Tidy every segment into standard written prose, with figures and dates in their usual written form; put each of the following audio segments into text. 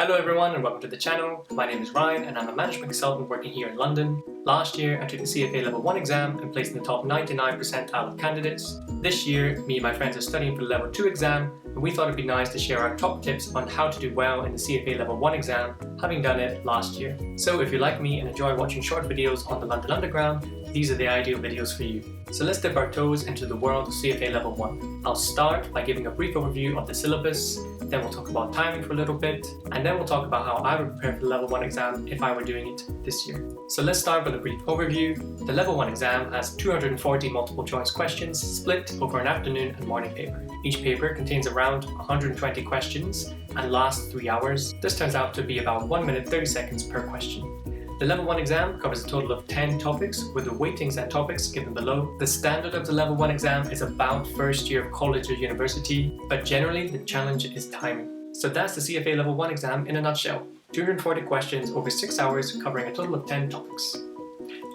Hello everyone and welcome to the channel. My name is Ryan and I'm a management consultant working here in London. Last year I took the CFA Level 1 exam and placed in the top 99 percentile of candidates. This year, me and my friends are studying for the Level 2 exam and we thought it'd be nice to share our top tips on how to do well in the CFA Level 1 exam, having done it last year. So if you're like me and enjoy watching short videos on the London Underground, these are the ideal videos for you. So let's dip our toes into the world of CFA Level 1. I'll start by giving a brief overview of the syllabus, then we'll talk about timing for a little bit, and then we'll talk about how I would prepare for the Level 1 exam if I were doing it this year. So let's start with a brief overview. The Level 1 exam has 240 multiple choice questions split over an afternoon and morning paper. Each paper contains around 120 questions and lasts 3 hours. This turns out to be about 1 minute 30 seconds per question. The Level 1 exam covers a total of 10 topics with the weightings and topics given below. The standard of the Level 1 exam is about first year of college or university, but generally the challenge is timing. So that's the CFA Level 1 exam in a nutshell. 240 questions over 6 hours covering a total of 10 topics.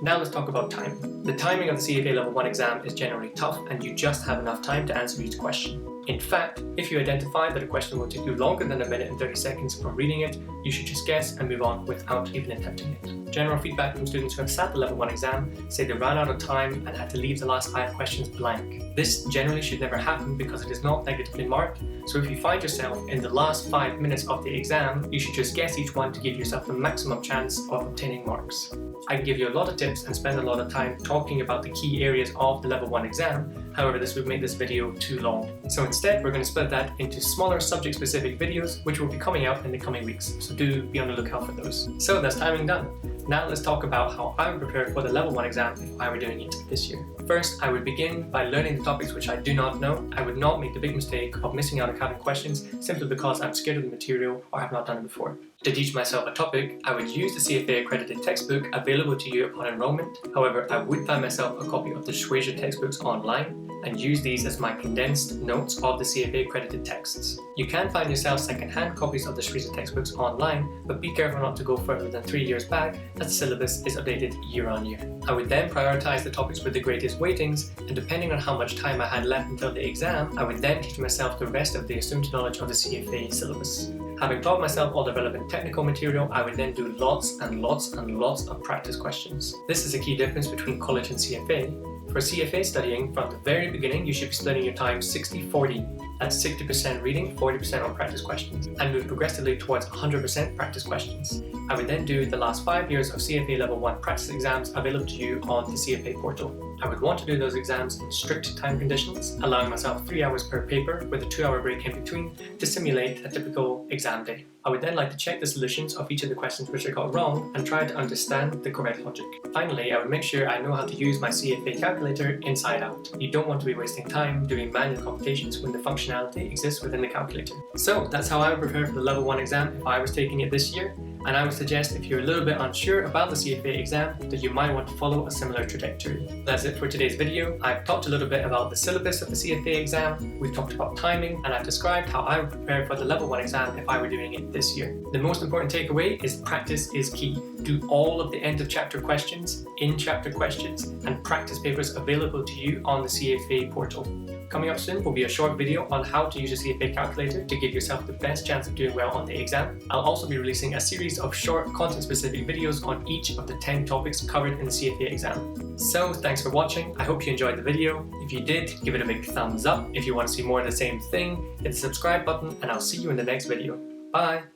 Now let's talk about timing. The timing of the CFA Level 1 exam is generally tough and you just have enough time to answer each question. In fact, if you identify that a question will take you longer than 1 minute and 30 seconds from reading it, you should just guess and move on without even attempting it. General feedback from students who have sat the Level 1 exam say they ran out of time and had to leave the last 5 questions blank. This generally should never happen because it is not negatively marked, so if you find yourself in the last 5 minutes of the exam, you should just guess each one to give yourself the maximum chance of obtaining marks. I can give you a lot of tips and spend a lot of time talking about the key areas of the Level 1 exam, however this would make this video too long. So instead we're going to split that into smaller subject-specific videos which will be coming out in the coming weeks, so do be on the lookout for those. So that's timing done. Now let's talk about how I would prepare for the Level 1 exam if I were doing it this year. First, I would begin by learning the topics which I do not know. I would not make the big mistake of missing out on counting questions simply because I'm scared of the material or have not done it before. To teach myself a topic, I would use the CFA accredited textbook available to you upon enrollment. However, I would find myself a copy of the Schweizer textbooks online and use these as my condensed notes of the CFA accredited texts. You can find yourself second-hand copies of the Schweizer textbooks online, but be careful not to go further than 3 years back as the syllabus is updated year on year. I would then prioritize the topics with the greatest weightings, and depending on how much time I had left until the exam, I would then teach myself the rest of the assumed knowledge of the CFA syllabus. Having taught myself all the relevant technical material, I would then do lots and lots and lots of practice questions. This is a key difference between college and CFA. For CFA studying, from the very beginning, you should be splitting your time 60-40. That's 60% reading, 40% on practice questions, and move progressively towards 100% practice questions. I would then do the last 5 years of CFA Level 1 practice exams available to you on the CFA portal. I would want to do those exams in strict time conditions, allowing myself 3 hours per paper with a 2-hour break in between to simulate a typical exam day. I would then like to check the solutions of each of the questions which I got wrong and try to understand the correct logic. Finally, I would make sure I know how to use my CFA calculator inside out. You don't want to be wasting time doing manual computations when the functionality exists within the calculator. So that's how I would prepare for the Level 1 exam if I was taking it this year. And I would suggest if you're a little bit unsure about the CFA exam that you might want to follow a similar trajectory. That's it for today's video. I've talked a little bit about the syllabus of the CFA exam, we've talked about timing, and I've described how I would prepare for the Level 1 exam if I were doing it this year. The most important takeaway is practice is key. Do all of the end of chapter questions, in chapter questions, and practice papers available to you on the CFA portal. Coming up soon will be a short video on how to use a CFA calculator to give yourself the best chance of doing well on the exam. I'll also be releasing a series of short content-specific videos on each of the 10 topics covered in the CFA exam. So thanks for watching. I hope you enjoyed the video. If you did, give it a big thumbs up. If you want to see more of the same thing, hit the subscribe button and I'll see you in the next video. Bye!